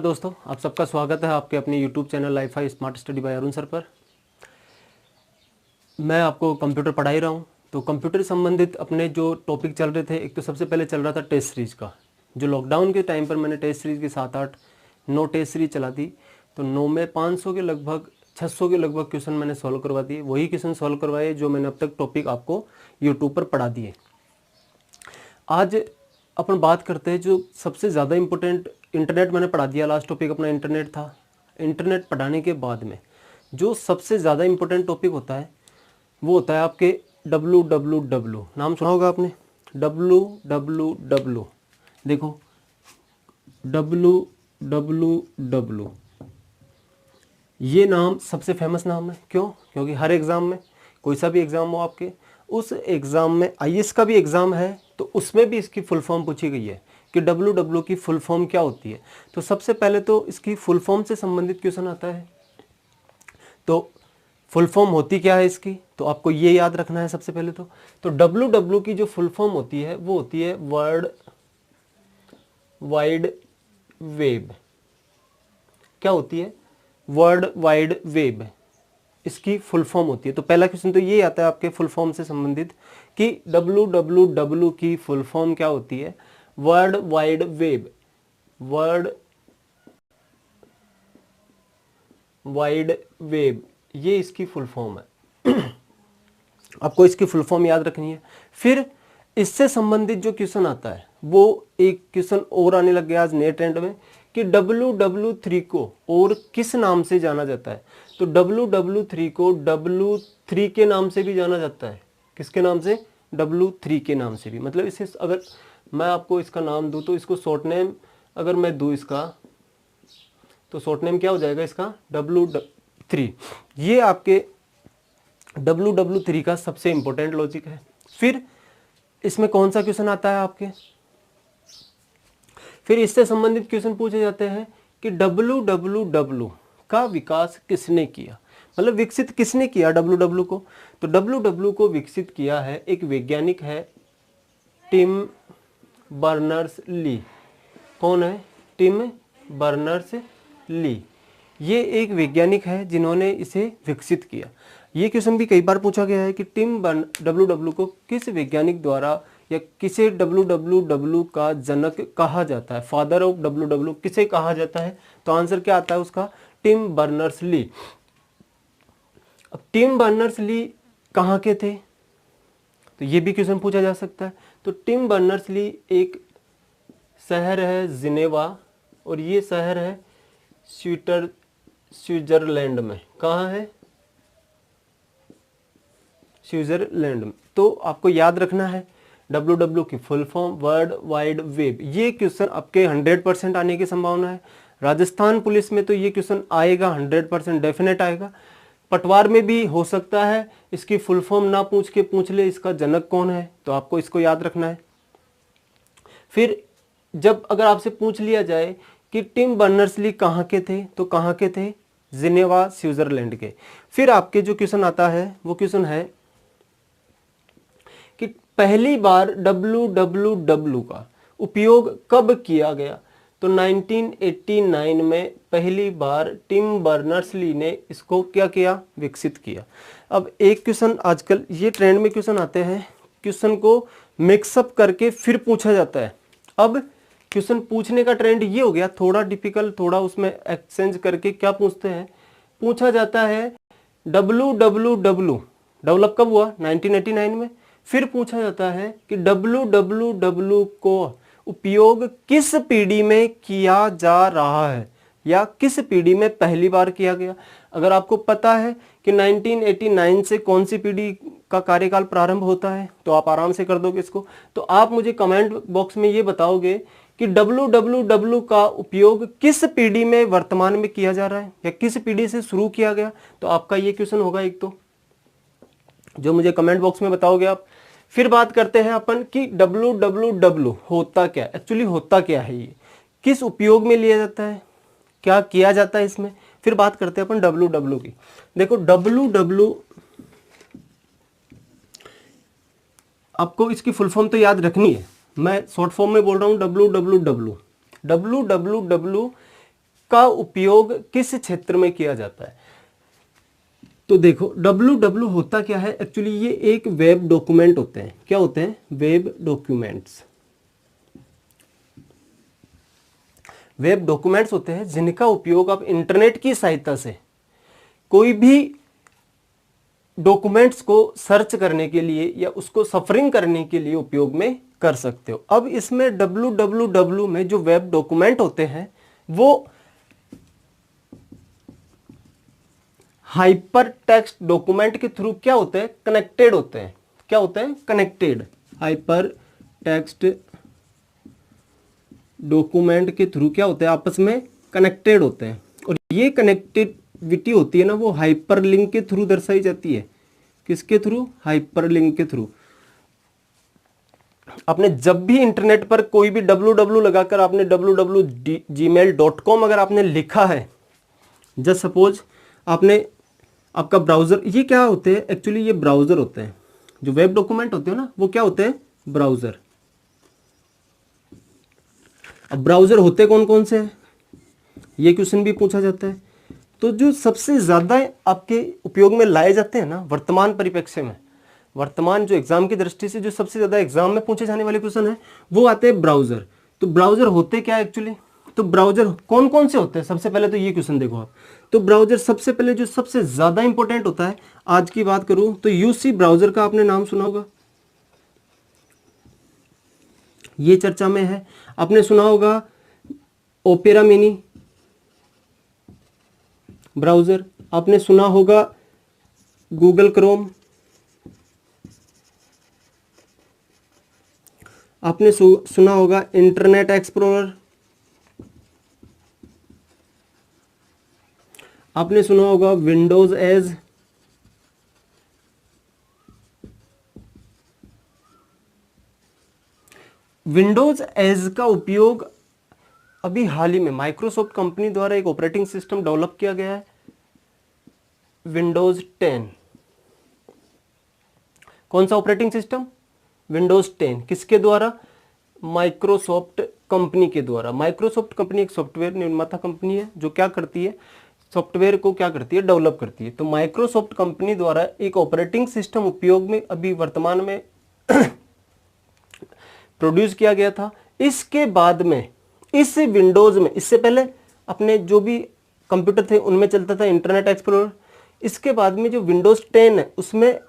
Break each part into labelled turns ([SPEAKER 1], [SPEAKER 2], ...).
[SPEAKER 1] दोस्तों, आप सबका स्वागत है आपके अपने YouTube channel Li-Fi smart study bye Arun sir पर। मैं आपको कंप्यूटर पढ़ा ही रहा हूँ। तो कंप्यूटर संबंधित अपने जो टॉपिक चल रहे थे, एक तो सबसे पहले चल रहा था टेस्ट सीरीज़ का। जो लॉकडाउन के टाइम पर मैंने टेस्ट सीरीज़ की 7-8-9 टेस्ट सीरीज चला दी। तो 9 में 500 के लगभग 600 के लगभग क्वेश्चन मैंने सॉल्व करवा दिए। वही क्वेश्चन सॉल्व करवाए जो मैंने अब तक टॉपिक आपको यूट्यूब पर पढ़ा दिए। आज अपन बात करते हैं जो सबसे ज़्यादा इम्पोर्टेंट। इंटरनेट मैंने पढ़ा दिया, लास्ट टॉपिक अपना इंटरनेट था। इंटरनेट पढ़ाने के बाद में जो सबसे ज़्यादा इम्पोर्टेंट टॉपिक होता है वो होता है आपके www। नाम सुना होगा आपने, www। देखो www ये नाम सबसे फेमस नाम है। क्यों? क्योंकि हर एग्ज़ाम में, कोई सा भी एग्ज़ाम हो आपके, उस एग्ज़ाम में आईएएस का भी एग्ज़ाम है तो उसमें भी इसकी फुल फॉर्म पूछी गई है कि www की फुल फॉर्म क्या होती है। तो सबसे पहले तो इसकी फुल फॉर्म से संबंधित क्वेश्चन आता है। तो फुल फॉर्म होती क्या है इसकी, तो आपको ये याद रखना है सबसे पहले। तो www की जो फुल फॉर्म होती है वो होती है वर्ल्ड वाइड वेब। क्या होती है? वर्ल्ड वाइड वेब इसकी फुल फॉर्म होती है। तो पहला क्वेश्चन तो ये आता है आपके फुल फॉर्म से संबंधित कि www की फुल फॉर्म क्या होती है। World wide web, world wide web, ये इसकी फुल फॉर्म है। आपको इसकी फुल फॉर्म याद रखनी है। फिर इससे संबंधित जो क्वेश्चन आता है वो एक क्वेश्चन और आने लग गया आज नए ट्रेंड में कि ww3 को और किस नाम से जाना जाता है। तो ww3 को w3 के नाम से भी जाना जाता है। किसके नाम से? w3 के नाम से भी। मतलब इसे अगर मैं आपको इसका नाम दूं तो इसको शॉर्ट नेम अगर मैं दूं इसका, तो शॉर्ट नेम क्या हो जाएगा इसका? w3। ये आपके ww3 का सबसे इंपॉर्टेंट लॉजिक है। फिर इसमें कौन सा क्वेश्चन आता है आपके? फिर इससे संबंधित क्वेश्चन पूछे जाते हैं कि www का विकास किसने किया, मतलब विकसित किसने किया www को। तो www को विकसित किया है एक वैज्ञानिक है, टिम बर्नर्स ली। कौन है? Tim Berners Lee. ये एक वैज्ञानिक है जिन्होंने इसे विकसित किया। ये क्वेश्चन भी कई बार पूछा गया है कि www को किस वैज्ञानिक द्वारा या किसे www का जनक कहा जाता है, फादर ऑफ www किसे कहा जाता है। तो आंसर क्या आता है उसका? Tim Berners Lee. अब टिम बर्नर्स ली कहाँ के थे, तो ये भी क्वेश्चन पूछा जा सकता है। तो टिम बर्नर्स ली एक शहर है जिनेवा और ये शहर है स्विट्जरलैंड में। कहाँ है? स्विट्जरलैंड में। तो आपको याद रखना है www की full form world wide web. ये क्वेश्चन आपके 100% आने की संभावना है। राजस्थान पुलिस में तो ये क्वेश्चन आएगा, 100% डेफिनेट आएगा। पटवार में भी हो सकता है इसकी फुल फॉर्म ना पूछ के पूछ ले इसका जनक कौन है, तो आपको इसको याद रखना है। फिर जब अगर आपसे पूछ लिया जाए कि टिम बर्नर्स ली कहाँ के थे, तो कहाँ के थे? जिनेवा स्विट्जरलैंड के। फिर आपके जो क्वेश्चन आता है वो क्वेश्चन है कि पहली बार www का उपयोग कब किया गया। तो 1989 में पहली बार टिम बर्नर्स ली ने इसको क्या किया? विकसित किया। अब एक क्वेश्चन आजकल ये ट्रेंड में क्वेश्चन आते हैं, क्वेश्चन को मिक्सअप करके फिर पूछा जाता है। अब क्वेश्चन पूछने का ट्रेंड ये हो गया, थोड़ा डिफिकल्ट, थोड़ा उसमें एक्सचेंज करके क्या पूछते हैं, पूछा जाता है www डेवलप कब हुआ? 1989 में। फिर पूछा जाता है कि www को उपयोग किस पीढ़ी में किया जा रहा है या किस पीढ़ी में पहली बार किया गया। अगर आपको पता है कि 1989 से कौन सी पीढ़ी का कार्यकाल प्रारंभ होता है तो आप आराम से कर दोगे इसको। तो आप मुझे कमेंट बॉक्स में ये बताओगे कि www का उपयोग किस पीढ़ी में वर्तमान में किया जा रहा है या किस पीढ़ी से शुरू किया गया। तो आपका ये क्वेश्चन होगा एक, तो जो मुझे कमेंट बॉक्स में बताओगे आप। फिर बात करते हैं अपन कि www होता क्या, एक्चुअली होता क्या है, ये किस उपयोग में लिया जाता है, क्या किया जाता है इसमें। फिर बात करते हैं अपन www की। देखो www आपको इसकी फुल फॉर्म तो याद रखनी है, मैं शॉर्ट फॉर्म में बोल रहा हूँ www। www इसका उपयोग किस क्षेत्र में किया जाता है? तो देखो www होता क्या है एक्चुअली, ये एक वेब डॉक्यूमेंट होते हैं। क्या होते हैं? Web documents. वेब डॉक्यूमेंट्स होते हैं जिनका उपयोग आप इंटरनेट की सहायता से कोई भी डॉक्यूमेंट्स को सर्च करने के लिए या उसको सफरिंग करने के लिए उपयोग में कर सकते हो। अब इसमें www में जो वेब डॉक्यूमेंट होते हैं वो हाइपर टेक्स्ट डॉक्यूमेंट के थ्रू क्या होते हैं? कनेक्टेड होते हैं। क्या होते हैं? कनेक्टेड। हाइपर टेक्स्ट डॉक्यूमेंट के थ्रू क्या होते हैं? आपस में कनेक्टेड होते हैं। और ये कनेक्टिविटी होती है ना, वो हाइपरलिंक के थ्रू दर्शाई जाती है। किसके थ्रू? हाइपरलिंक के थ्रू। आपने जब भी इंटरनेट पर कोई भी www लगाकर आपने www.gmail.com अगर आपने लिखा है, जस्ट सपोज आपने आपका ब्राउजर, ये क्या होते हैं एक्चुअली? ये ब्राउजर होते हैं। जो वेब डॉक्यूमेंट होते हैं ना, वो क्या होते हैं? ब्राउजर। अब ब्राउजर होते कौन कौन से हैं? ये क्वेश्चन भी पूछा जाता है। तो जो सबसे ज्यादा आपके उपयोग में लाए जाते हैं ना वर्तमान परिप्रेक्ष्य में, वर्तमान जो एग्जाम की दृष्टि से जो सबसे ज्यादा एग्जाम में पूछे जाने वाले क्वेश्चन है, वो आते हैं ब्राउजर। तो ब्राउजर होते क्या एक्चुअली? तो ब्राउजर कौन कौन से होते हैं? सबसे पहले तो ये क्वेश्चन देखो आप। तो ब्राउजर सबसे पहले जो सबसे ज्यादा इंपॉर्टेंट होता है, आज की बात करूं तो यूसी ब्राउजर का आपने नाम सुना होगा, ये चर्चा में है। आपने सुना होगा ओपेरा मिनी ब्राउजर, आपने सुना होगा गूगल क्रोम, आपने सुना होगा इंटरनेट एक्सप्लोरर, आपने सुना होगा विंडोज एज, विंडोज एज का उपयोग अभी हाल ही में माइक्रोसॉफ्ट कंपनी द्वारा एक ऑपरेटिंग सिस्टम डेवलप किया गया है, विंडोज 10। कौन सा ऑपरेटिंग सिस्टम? विंडोज 10। किसके द्वारा? माइक्रोसॉफ्ट कंपनी के द्वारा। माइक्रोसॉफ्ट कंपनी एक सॉफ्टवेयर निर्माता कंपनी है जो क्या करती है? सॉफ्टवेयर को क्या करती है? डेवलप करती है। तो माइक्रोसॉफ्ट कंपनी द्वारा एक ऑपरेटिंग सिस्टम उपयोग में अभी वर्तमान में प्रोड्यूस किया गया था। इसके बाद में इस विंडोज में, इससे पहले अपने जो भी कंप्यूटर थे उनमें चलता था इंटरनेट एक्सप्लोरर। इसके बाद में जो विंडोज 10 है उसमें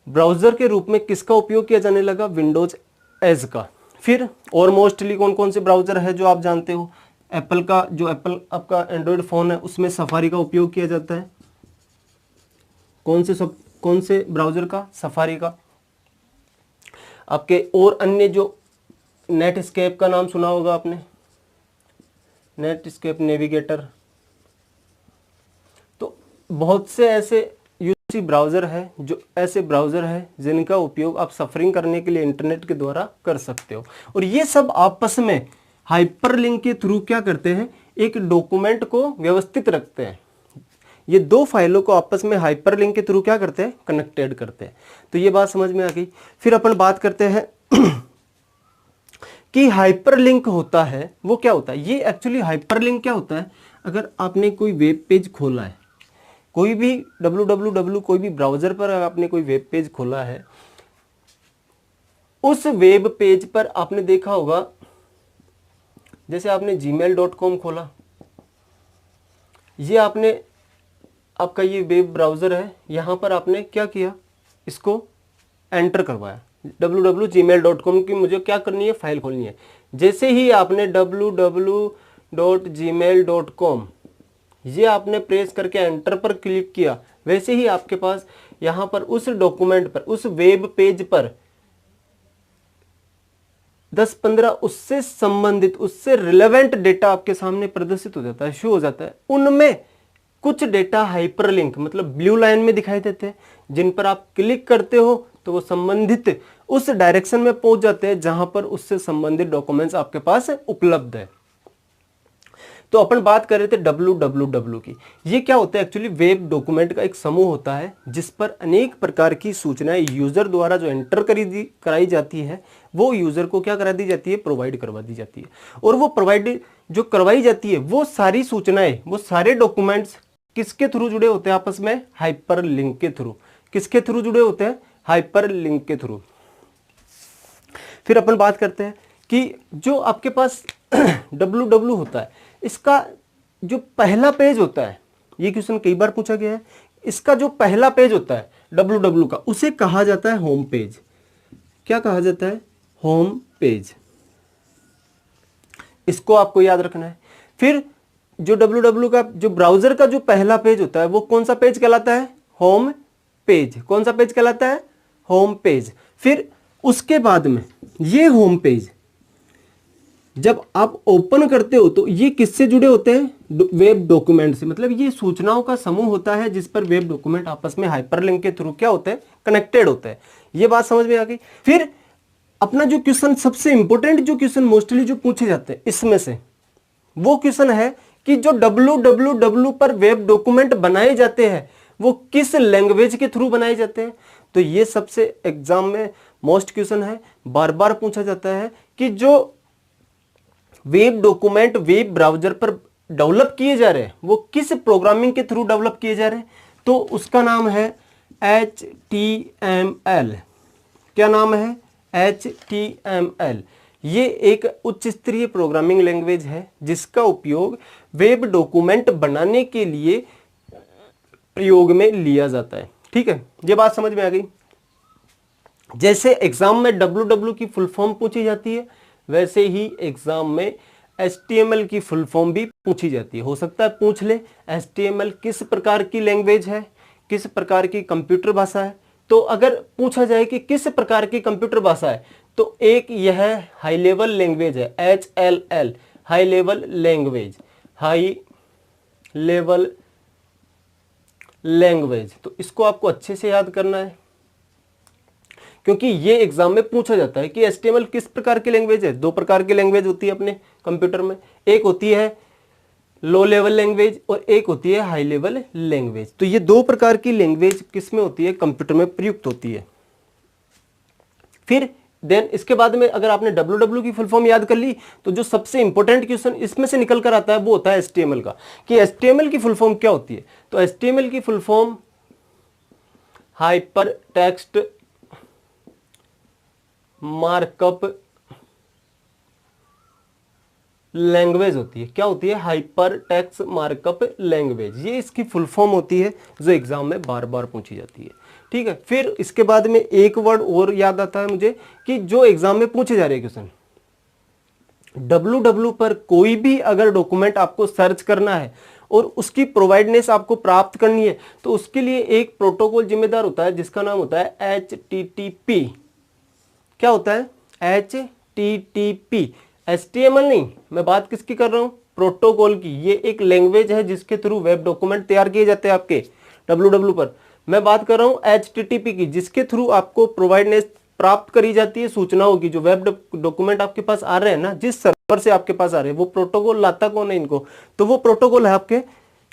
[SPEAKER 1] ब्राउजर के रूप में किसका उपयोग किया जाने लगा? विंडोज एज का। फिर और मोस्टली कौन कौन से ब्राउजर है जो आप जानते हो? एप्पल का, जो एप्पल आपका एंड्रॉयड फोन है उसमें सफारी का उपयोग किया जाता है। कौन से ब्राउजर का? सफारी का। आपके और अन्य जो नेटस्केप का नाम सुना होगा आपने, नेटस्केप नेविगेटर। तो बहुत से ऐसे यूसी ब्राउजर है, जो ऐसे ब्राउजर है जिनका उपयोग आप सफरिंग करने के लिए इंटरनेट के द्वारा कर सकते हो। और ये सब आपस में हाइपरलिंक के थ्रू क्या करते हैं? एक डॉक्यूमेंट को व्यवस्थित रखते हैं। ये दो फाइलों को आपस में हाइपरलिंक के थ्रू क्या करते हैं? कनेक्टेड करते हैं। तो ये बात समझ में आ गई। फिर अपन बात करते हैं कि हाइपरलिंक होता है वो क्या होता है? ये एक्चुअली हाइपरलिंक क्या होता है? अगर आपने कोई वेब पेज खोला है, कोई भी www कोई भी ब्राउजर पर आपने कोई वेब पेज खोला है, उस वेब पेज पर आपने देखा होगा, जैसे आपने gmail.com खोला, ये आपने आपका ये वेब ब्राउजर है, यहां पर आपने क्या किया? इसको एंटर करवाया www.gmail.com की मुझे क्या करनी है? फाइल खोलनी है। जैसे ही आपने www.gmail.com ये आपने प्रेस करके एंटर पर क्लिक किया, वैसे ही आपके पास यहां पर उस डॉक्यूमेंट पर, उस वेब पेज पर 10-15 उससे संबंधित, उससे रिलेवेंट डेटा आपके सामने प्रदर्शित हो जाता है, शो हो जाता है। उनमें कुछ डेटा हाइपरलिंक मतलब ब्लू लाइन में दिखाई देते हैं, जिन पर आप क्लिक करते हो तो वो संबंधित उस डायरेक्शन में पहुंच जाते हैं जहां पर उससे संबंधित डॉक्यूमेंट्स आपके पास उपलब्ध है। तो अपन बात कर रहे थे www की। ये क्या होता है एक्चुअली, वेब डॉक्यूमेंट का एक समूह होता है जिस पर अनेक प्रकार की सूचनाएं यूजर द्वारा जो एंटर कराई जाती है वो यूजर को क्या करा दी जाती है, प्रोवाइड करवा दी जाती है। और वो प्रोवाइड जो करवाई जाती है वो सारी सूचनाएं, वो सारे डॉक्यूमेंट्स किसके थ्रू जुड़े होते हैं आपस में, हाइपर लिंक के थ्रू। किसके थ्रू जुड़े होते हैं, हाइपर लिंक के थ्रू। फिर अपन बात करते हैं कि जो आपके पास www होता है, इसका जो पहला पेज होता है, ये क्वेश्चन कई बार पूछा गया है, इसका जो पहला पेज होता है www का, उसे कहा जाता है होम पेज। क्या कहा जाता है, होम पेज। इसको आपको याद रखना है। फिर जो www का जो ब्राउजर का जो पहला पेज होता है वो कौन सा पेज कहलाता है, होम पेज। कौन सा पेज कहलाता है, होम पेज। फिर उसके बाद में ये होम पेज जब आप ओपन करते हो तो ये किससे जुड़े होते हैं, वेब डॉक्यूमेंट से। मतलब ये सूचनाओं का समूह होता है जिस पर वेब डॉक्यूमेंट आपस में हाइपरलिंक के थ्रू क्या होते हैं, कनेक्टेड होते हैं। ये बात समझ में आ गई। फिर अपना जो क्वेश्चन सबसे इंपॉर्टेंट जो क्वेश्चन मोस्टली जो पूछे जाते हैं इसमें से वो क्वेश्चन है कि जो www पर वेब डॉक्यूमेंट बनाए जाते हैं वो किस लैंग्वेज के थ्रू बनाए जाते हैं। तो ये सबसे एग्जाम में मोस्ट क्वेश्चन है, बार बार पूछा जाता है कि जो वेब डॉक्यूमेंट वेब ब्राउजर पर डेवलप किए जा रहे हैं वो किस प्रोग्रामिंग के थ्रू डेवलप किए जा रहे हैं। तो उसका नाम है HTML। क्या नाम है, HTML। ये एक उच्च स्तरीय प्रोग्रामिंग लैंग्वेज है जिसका उपयोग वेब डॉक्यूमेंट बनाने के लिए प्रयोग में लिया जाता है। ठीक है, ये बात समझ में आ गई। जैसे एग्जाम में www की फुल फॉर्म पूछी जाती है वैसे ही एग्जाम में HTML की फुल फॉर्म भी पूछी जाती है। हो सकता है पूछ ले HTML किस प्रकार की लैंग्वेज है, किस प्रकार की कंप्यूटर भाषा है। तो अगर पूछा जाए कि किस प्रकार की कंप्यूटर भाषा है तो एक यह हाई लेवल लैंग्वेज है, HLL, high level language, high level language. तो इसको आपको अच्छे से याद करना है क्योंकि ये एग्जाम में पूछा जाता है कि HTML किस प्रकार की लैंग्वेज है। दो प्रकार की लैंग्वेज होती है अपने कंप्यूटर में, एक होती है लो लेवल लैंग्वेज और एक होती है हाई लेवल लैंग्वेज। तो ये दो प्रकार की लैंग्वेज किस में होती है, कंप्यूटर में प्रयुक्त होती है। फिर देन इसके बाद में अगर आपने www की फुल फॉर्म याद कर ली तो जो सबसे इंपॉर्टेंट क्वेश्चन इसमें से निकल कर आता है वो होता है HTML का, कि HTML की फुल फॉर्म क्या होती है। तो HTML की full form hyper text markup language होती है। क्या होती है, हाइपर टेक्स्ट मार्कअप लैंग्वेज। ये इसकी फुल फॉर्म होती है जो एग्जाम में बार बार पूछी जाती है। ठीक है, फिर इसके बाद में एक वर्ड और याद आता है मुझे कि जो एग्जाम में पूछे जा रहे हैं क्वेश्चन, www पर कोई भी अगर डॉक्यूमेंट आपको सर्च करना है और उसकी प्रोवाइडनेस आपको प्राप्त करनी है तो उसके लिए एक प्रोटोकॉल जिम्मेदार होता है जिसका नाम होता है HTTP। क्या होता है, HTTP। HTML नहीं, मैं बात किसकी कर रहा हूं, प्रोटोकॉल की। ये एक लैंग्वेज है जिसके थ्रू वेब डॉक्यूमेंट तैयार किए जाते हैं आपके www पर। मैं बात कर रहा हूं HTTP की, जिसके थ्रू आपको प्रोवाइडनेस प्राप्त करी जाती है सूचनाओं की। जो वेब डॉक्यूमेंट आपके पास आ रहे हैं ना, जिस सर्वर से आपके पास आ रहे हैं, वो प्रोटोकॉल लाता कौन है इनको, तो वो प्रोटोकॉल है आपके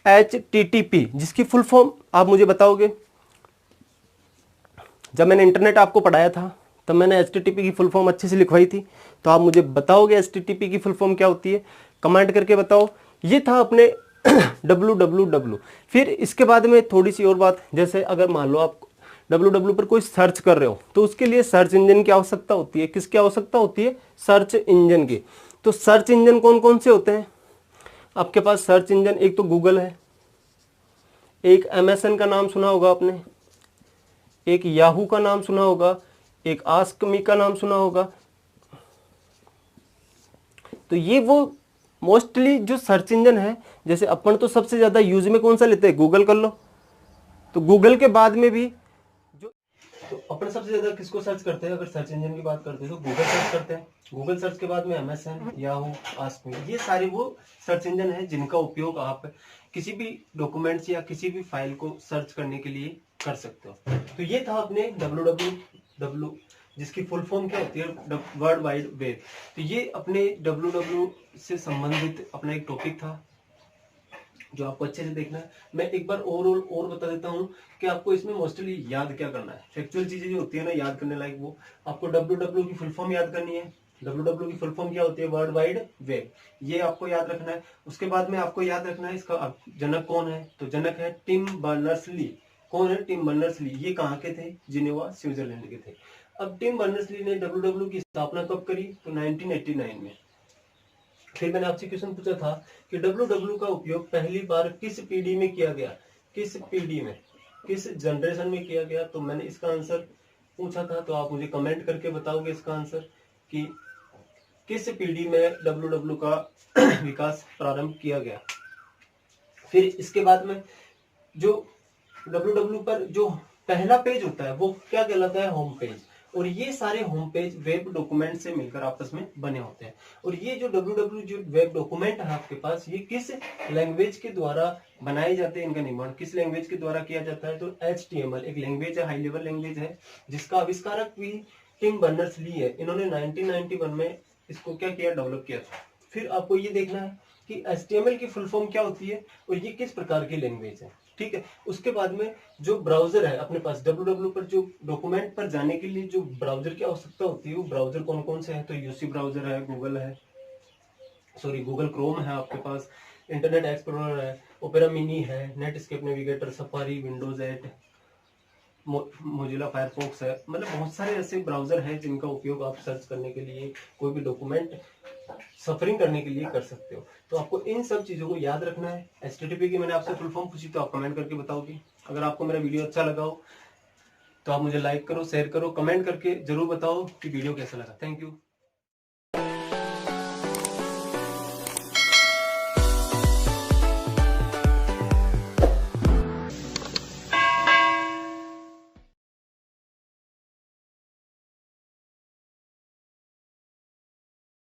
[SPEAKER 1] HTTP, जिसकी फुल फॉर्म आप मुझे बताओगे। जब मैंने इंटरनेट आपको पढ़ाया था तब मैंने HTTP की फुल फॉर्म अच्छे से लिखवाई थी, तो आप मुझे बताओगे HTTP की फुल फॉर्म क्या होती है, कमेंट करके बताओ। ये था अपने www। फिर इसके बाद में थोड़ी सी और बात, जैसे अगर मान लो आप www पर कोई सर्च कर रहे हो तो उसके लिए सर्च इंजन की आवश्यकता होती है। किसकी आवश्यकता होती है, सर्च इंजन की। तो सर्च इंजन कौन कौन से होते हैं आपके पास, सर्च इंजन एक तो गूगल है, एक MSN का नाम सुना होगा आपने, एक याहू का नाम सुना होगा, एक आस्क मी का नाम सुना होगा। तो ये वो मोस्टली जो सर्च इंजन है, जैसे अपन तो सबसे ज्यादा यूज में कौन सा लेते हैं, गूगल कर लो। तो गूगल के बाद में भी जो तो अपन सबसे ज्यादा किसको सर्च करते हैं, अगर सर्च इंजन की बात करते हैं तो गूगल सर्च करते हैं। गूगल सर्च के बाद में MSN, याहू, आस्क मी, ये सारे वो सर्च इंजन है जिनका उपयोग आप किसी भी डॉक्यूमेंट्स या किसी भी फाइल को सर्च करने के लिए कर सकते हो। तो ये था अपने जिसकी फुल फॉर्म क्या होती है, वर्ल्ड वाइड वेब। तो ये अपने WW से संबंधित अपना एक टॉपिक था जो आपको अच्छे से देखना है। मैं एक बार ओवरऑल और बता देता हूँ कि आपको इसमें मोस्टली याद क्या करना है। फैक्चुअल चीजें जो होती है ना याद करने लायक, वो आपको WW की फुल फॉर्म याद करनी है। WW की फुल फॉर्म क्या होती है, वर्ल्ड वाइड वेब, ये आपको याद रखना है। उसके बाद में आपको याद रखना है इसका जनक कौन है, तो जनक है टिम बर्नर्स ली। कौन है, टिम बर्नर्स ली। ये कहाँ के थे, जिनेवा स्विट्जरलैंड के थे। अब टिम बर्नर्स ली ने WW की स्थापना कब करी, तो 1989 में। फिर मैंने आपसे क्वेश्चन पूछा था कि WW का उपयोग पहली बार किस पीढ़ी में किया गया, किस पीढ़ी में, किस जनरेशन में किया गया। तो मैंने इसका आंसर पूछा था, तो आप मुझे कमेंट करके बताओगे इसका आंसर कि किस पीढ़ी में WW का विकास प्रारंभ किया गया। फिर इसके बाद में जो WW पर जो पहला पेज होता है वो क्या कहलाता है, होम पेज। और ये सारे होम पेज वेब डॉक्यूमेंट से मिलकर आपस में बने होते हैं। और ये जो WW जो वेब डॉक्यूमेंट है आपके पास, ये किस लैंग्वेज के द्वारा बनाए जाते हैं, इनका निर्माण किस लैंग्वेज के द्वारा किया जाता है, तो HTML एक लैंग्वेज है, हाई लेवल लैंग्वेज है, जिसका आविष्कारक भी टिम बर्नर्स ली है। इन्होंने 1991 में इसको क्या किया, डेवलप किया था। फिर आपको ये देखना है कि HTML की फुल फॉर्म क्या होती है और ये किस प्रकार की लैंग्वेज है, ठीक है। उसके बाद में जो ब्राउजर है अपने पास, WW पर जो डॉक्यूमेंट पर जाने के लिए जो ब्राउजर की आवश्यकता होती है, वो ब्राउजर कौन कौन से है, तो यूसी ब्राउजर है, गूगल क्रोम है आपके पास, इंटरनेट एक्सप्लोरर है, ओपेरा मिनी है, Netscape navigator, safari, Windows 8, Mozilla Firefox है। मतलब बहुत सारे ऐसे ब्राउजर हैं जिनका उपयोग आप सर्च करने के लिए, कोई भी डॉक्यूमेंट सफरिंग करने के लिए कर सकते हो। तो आपको इन सब चीजों को याद रखना है। HTTP की मैंने आपसे फुल फॉर्म पूछी तो आप कमेंट करके बताओगे। अगर आपको मेरा वीडियो अच्छा लगा हो तो आप मुझे लाइक करो, शेयर करो, कमेंट करके जरूर बताओ कि वीडियो कैसा लगा। Thank you.